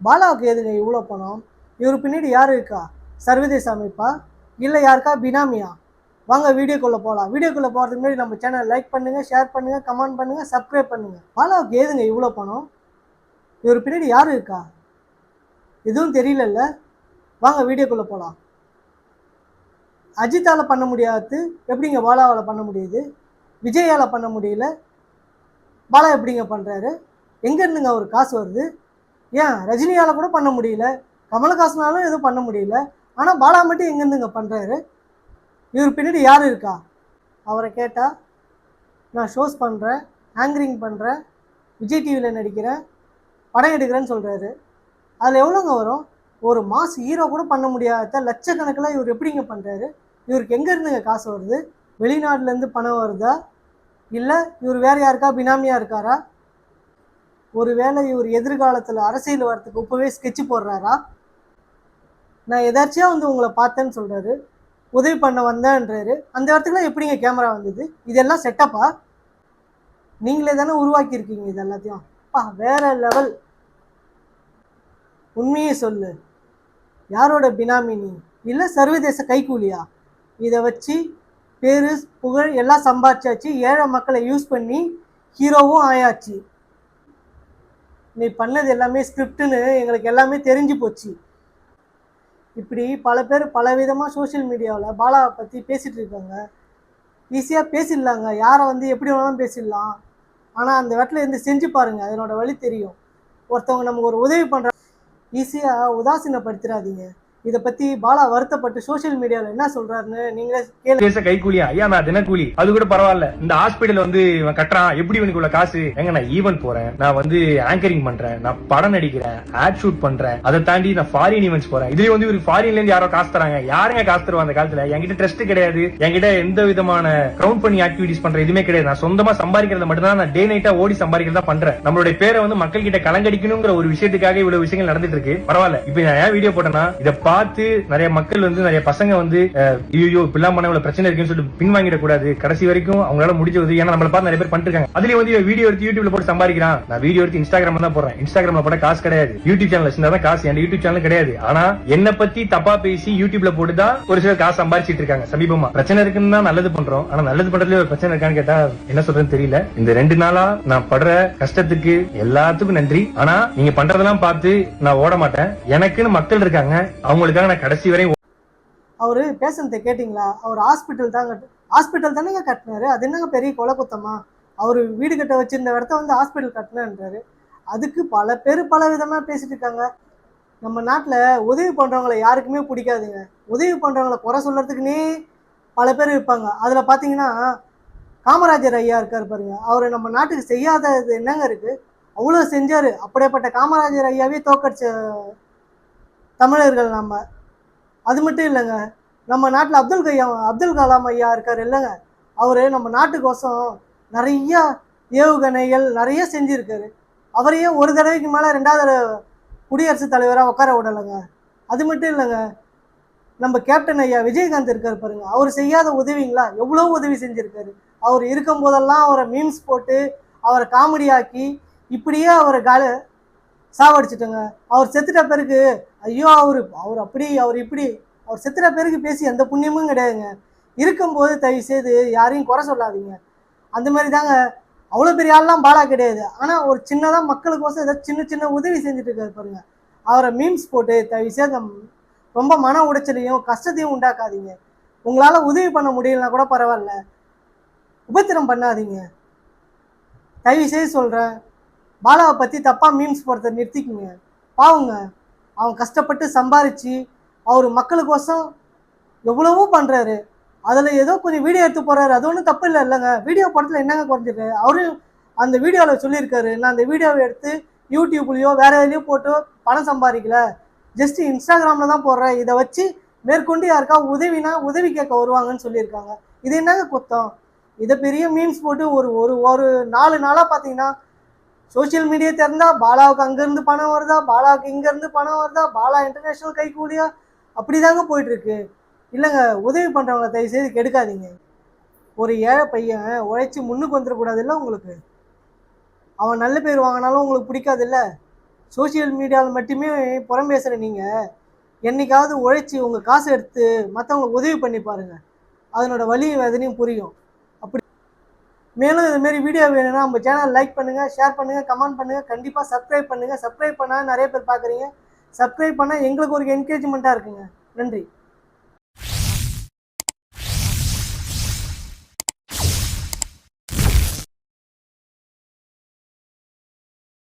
பாலாவுக்கு எதுங்க இவ்வளோ பணம்? இவர் பின்னாடி யார் இருக்கா? சர்வதேச அமைப்பா? இல்லை யாருக்கா பினாமியா? வாங்க வீடியோக்குள்ளே போகலாம். வீடியோக்குள்ளே போகிறதுக்கு முன்னாடி நம்ம சேனல் லைக் பண்ணுங்கள், ஷேர் பண்ணுங்கள், கமெண்ட் பண்ணுங்கள், சப்ஸ்கிரைப் பண்ணுங்கள். பாலாவுக்கு ஏதுங்க இவ்வளோ பணம்? இவர் பின்னாடி யார் இருக்கா? எதுவும் தெரியலல்ல? வாங்க வீடியோக்குள்ளே போகலாம். அஜித்தால் பண்ண முடியாது எப்படிங்க பாலாவால் பண்ண முடியுது? விஜயால் பண்ண முடியல, பாலா எப்படிங்க பண்ணுறாரு? எங்கேருந்துங்க அவர் காசு வருது? ஏன் ரஜினியால் கூட பண்ண முடியல, கமலஹாசனாலும் எதுவும் பண்ண முடியல, ஆனால் பாலா மட்டும் எங்கேருந்துங்க பண்ணுறாரு? இவர் பின்னாடி யார் இருக்கா? அவரை கேட்டால் நான் ஷோஸ் பண்ணுறேன், ஆங்கரிங் பண்ணுறேன், விஜய் டிவியில் நடிக்கிறேன், படம் எடுக்கிறேன்னு சொல்கிறாரு. அதில் எவ்வளோங்க வரும்? ஒரு மாஸ் ஹீரோ கூட பண்ண முடியாத லட்சக்கணக்கில் இவர் எப்படிங்க பண்ணுறாரு? இவருக்கு எங்கேருந்துங்க காசு வருது? வெளிநாட்டிலேருந்து பணம் வருதா, இல்லை இவர் வேறு யாருக்கா பினாமியாக இருக்காரா? ஒருவேளை இவர் எதிர்காலத்தில் அரசியல் வரத்துக்கு இப்போவே ஸ்கெட்சு போடுறாரா? நான் எதாச்சியாக வந்து உங்களை பார்த்தேன்னு சொல்கிறாரு, உதவி பண்ண வந்தேன்றாரு. அந்த இடத்துக்குலாம் எப்படிங்க கேமரா வந்தது? இதெல்லாம் செட்டப்பா? நீங்களே தானே உருவாக்கியிருக்கீங்க இது எல்லாத்தையும். வேற லெவல். உண்மையே சொல்லு, யாரோட பினாமி நீ? இல்லை சர்வதேச கைக்கூலியா? இதை வச்சு பேரு புகழ் எல்லாம் சம்பாதிச்சாச்சு, ஏழை மக்களை யூஸ் பண்ணி ஹீரோவும் ஆயாச்சு. நீ பண்ணது எல்லாமே ஸ்கிரிப்டுன்னு எங்களுக்கு எல்லாமே தெரிஞ்சு போச்சு. இப்படி பல பேர் பல விதமாக சோஷியல் மீடியாவில் பாலாவை பற்றி பேசிகிட்டு இருக்காங்க. ஈஸியாக பேசிடலாங்க, யாரை வந்து எப்படி வேணாலும் பேசிடலாம். ஆனால் அந்த இடத்துல இருந்து செஞ்சு பாருங்கள், அதனோட வழி தெரியும். ஒருத்தவங்க நமக்கு ஒரு உதவி பண்ணுற ஈஸியாக உதாசீனப்படுத்திடாதீங்க. இதை பற்றி பாலா வருத்தப்பட்டு சோஷியல் மீடியாவில் என்ன சொல்றாருன்னு நீங்களே கேளு. கைக்கூலியா? ஐயா நான் தினக்கூலி, அது கூட பரவாயில்ல. இந்த ஹாஸ்பிட்டல் வந்து இவன் கட்டுறான், எப்படி இவனுக்குள்ள காசு? எங்க நான் ஈவென்ட் போறேன், நான் வந்து ஆங்கரிங் பண்றேன், நான் படம் நடிக்கிறேன், ஆட் ஷூட் பண்றேன், அதை தாண்டி நான் ஃபாரின் ஈவெண்ட்ஸ் போறேன். இதுலயும் வந்து இவருக்கு ஃபாரின்ல இருந்து யாரோ காசு தராங்க. யாருங்க காசு தருவா அந்த காலத்துல? என்கிட்ட ட்ரஸ்ட் கிடையாது, என்கிட்ட எந்த விதமான கிரவுண்ட் பண்ணி ஆக்டிவிட்டிஸ் பண்ற எதுவுமே கிடையாது. நான் சொந்தமா சம்பாதிக்கிறத மட்டும் தான், நான் டே நைட்டா ஓடி சம்பாதிக்கிறதா பண்றேன். நம்மளுடைய பேரை வந்து மக்கள் கிட்ட கலங்கடிக்கணுங்கிற ஒரு விஷயத்துக்காக இவ்வளவு விஷயங்கள் நடந்துட்டு இருக்கு. பரவாயில்ல, இப்ப நான் ஏன் வீடியோ போட்டேன்னா, இதை பார்த்து நிறைய மக்கள் வந்து நிறைய பசங்க வந்து ஐயோ இப்படிலாம் பண்ண இவ்வளவு பிரச்சனை இருக்குன்னு சொல்லிட்டு பின் வாங்கிட கூடாது. கடைசி வரைக்கும் அவங்களால முடிஞ்ச உதவி, ஏன்னா நம்மள பார்த்து நிறைய பேர் பண்ணிட்டு இருக்காங்க. அதுலயும் வந்து வீடியோ எடுத்து யூடியூப்ல போட்டு சம்பாதிக்கிறான். நான் வீடியோ எடுத்து இன்ஸ்டாகிராம்ல தான் போடுறேன். இன்ஸ்டாகிராம்ல போட காசு கிடையாது. யூடியூப் சேனல் வச்சிருந்தா தான் காசு. என் யூடியூப் சேனல் கிடையாது. ஆனா என்ன பத்தி தப்பா பேசி யூடியூப்ல போட்டுதான் ஒரு சிலர் காசு சம்பாதிச்சிட்டு இருக்காங்க. சமீபமா பிரச்சனை இருக்குன்னு தான் நல்லது பண்றோம், ஆனா நல்லது பண்றதுல ஒரு பிரச்சனை இருக்கான்னு கேட்டா என்ன சொல்றதுன்னு தெரியல. இந்த 2 நாளா நான் படுற கஷ்டத்துக்கு எல்லாத்துக்கும் நன்றி. ஆனா நீங்க பண்றதெல்லாம் பார்த்து நான் ஓட மாட்டேன். எனக்குன்னு மக்கள் இருக்காங்க, அவங்களுக்காக நான் கடைசி வரை. அவரு பேசுனதை கேட்டிங்களா? அவர் ஹாஸ்பிட்டல் தானேங்க கட்டினாரு. அது என்னங்க பெரிய கொலை குத்தமா? அவர் வீடு கட்ட வச்சிருந்த இடத்த வந்து ஹாஸ்பிட்டல் கட்டினேன்றாரு. அதுக்கு பல பேர் பல விதமாக பேசிட்டு இருக்காங்க. நம்ம நாட்டில் உதவி பண்ணுறவங்கள யாருக்குமே பிடிக்காதுங்க. உதவி பண்ணுறவங்கள குறை சொல்கிறதுக்குன்னே பல பேர் இருப்பாங்க. அதில் பார்த்தீங்கன்னா காமராஜர் ஐயா இருக்கார் பாருங்க. அவர் நம்ம நாட்டுக்கு செய்யாதது என்னங்க இருக்குது? அவ்வளோ செஞ்சார். அப்படியேப்பட்ட காமராஜர் ஐயாவே தோக்கடிச்ச தமிழர்கள் நம்ம. அது மட்டும் இல்லைங்க, நம்ம நாட்டில் அப்துல் கலாம் ஐயா இருக்கார் இல்லைங்க, அவர் நம்ம நாட்டுக்கோசம் நிறைய ஏவுகணைகள் நிறைய செஞ்சுருக்காரு. அவரையே ஒரு தடவைக்கு மேலே 2வது குடியரசுத் தலைவராக உட்கார விடலைங்க. அது மட்டும் இல்லைங்க, நம்ம கேப்டன் ஐயா விஜயகாந்த் இருக்கார் பாருங்க, அவர் செய்யாத உதவிங்களா? எவ்வளோ உதவி செஞ்சுருக்காரு. அவர் இருக்கும் போதெல்லாம் அவரை மீம்ஸ் போட்டு அவரை காமெடி ஆக்கி இப்படியே அவரை சாவடிச்சிட்டோங்க. அவர் செத்துட்ட பிறகு ஐயோ அவர் அப்படி அவர் இப்படி, அவர் செத்துட்ட பிறகு பேசி எந்த புண்ணியமும் கிடையாதுங்க. இருக்கும்போது தயவு செய்து யாரையும் குறை சொல்லாதீங்க. அந்த மாதிரி தாங்க. அவ்வளோ பெரிய ஆள்லாம் பாலா கிடையாது. ஆனால் ஒரு சின்னதாக மக்களுக்கோசம் ஏதாவது சின்ன சின்ன உதவி செஞ்சுட்டு இருக்காரு பாருங்க. அவரை மீம்ஸ் போட்டு தயவு செய்து ரொம்ப மன உடைச்சலையும் கஷ்டத்தையும் உண்டாக்காதீங்க. உங்களால் உதவி பண்ண முடியலனா கூட பரவாயில்ல, உபத்திரம் பண்ணாதீங்க. தயவு செய்து சொல்கிறேன், பாலாவை பற்றி தப்பாக மீம்ஸ் போடுறத நிறுத்திக்குங்க. பாவுங்க, அவன் கஷ்டப்பட்டு சம்பாரித்து அவர் மக்களுக்கோசம் எவ்வளவோ பண்ணுறாரு. அதில் ஏதோ கொஞ்சம் வீடியோ எடுத்து போகிறாரு, அது ஒன்றும் தப்பு இல்லைங்க. வீடியோ படத்தில் என்னங்க குறைஞ்சிருக்கு? அவரும் அந்த வீடியோவில் சொல்லியிருக்காரு, நான் அந்த வீடியோவை எடுத்து யூடியூப்லேயோ வேறு எதுலேயோ போட்டு பணம் சம்பாதிக்கல, ஜஸ்ட்டு இன்ஸ்டாகிராமில் தான் போடுறேன். இதை வச்சு மேற்கொண்டு யாருக்கா உதவினா உதவி கேட்க வருவாங்கன்னு சொல்லியிருக்காங்க. இது என்னங்க குத்தம்? இதை பெரிய மீம்ஸ் போட்டு ஒரு ஒரு ஒரு 4 நாளாக பார்த்தீங்கன்னா சோஷியல் மீடியா திறந்தால் பாலாவுக்கு அங்கேருந்து பணம் வருதா, பாலாவுக்கு இங்கேருந்து பணம் வருதா, பாலா இன்டர்நேஷ்னல் கைக்கூலியா, அப்படி தாங்க போயிட்டுருக்கு. இல்லைங்க, உதவி பண்ணுறவங்க தயவு செய்து கெடுக்காதீங்க. ஒரு ஏழை பையன் உழைச்சி முன்னுக்கு வந்துடக்கூடாது இல்லை உங்களுக்கு? அவன் நல்ல பேர் வாங்கினாலும் உங்களுக்கு பிடிக்காது இல்லை? சோஷியல் மீடியாவில் மட்டுமே புறம் பேசுகிற நீங்கள் என்னைக்காவது உழைச்சி உங்கள் காசு எடுத்து மற்றவங்களுக்கு உதவி பண்ணி பாருங்கள், அதனோட வலியும் வேதனையும் புரியும். அப்படி மேலும் இதுமாரி வீடியோ வேணும்னா நம்ம சேனல் லைக் பண்ணுங்கள், ஷேர் பண்ணுங்கள், கமெண்ட் பண்ணுங்கள், கண்டிப்பாக சப்ஸ்கிரைப் பண்ணுங்கள். சப்ஸ்கிரைப் பண்ணால் நிறைய பேர் பார்க்குறீங்க. சப்ஸ்கிரைப் பண்ணால் எங்களுக்கு ஒரு என்கரேஜ்மெண்ட்டாக இருக்குங்க. நன்றி.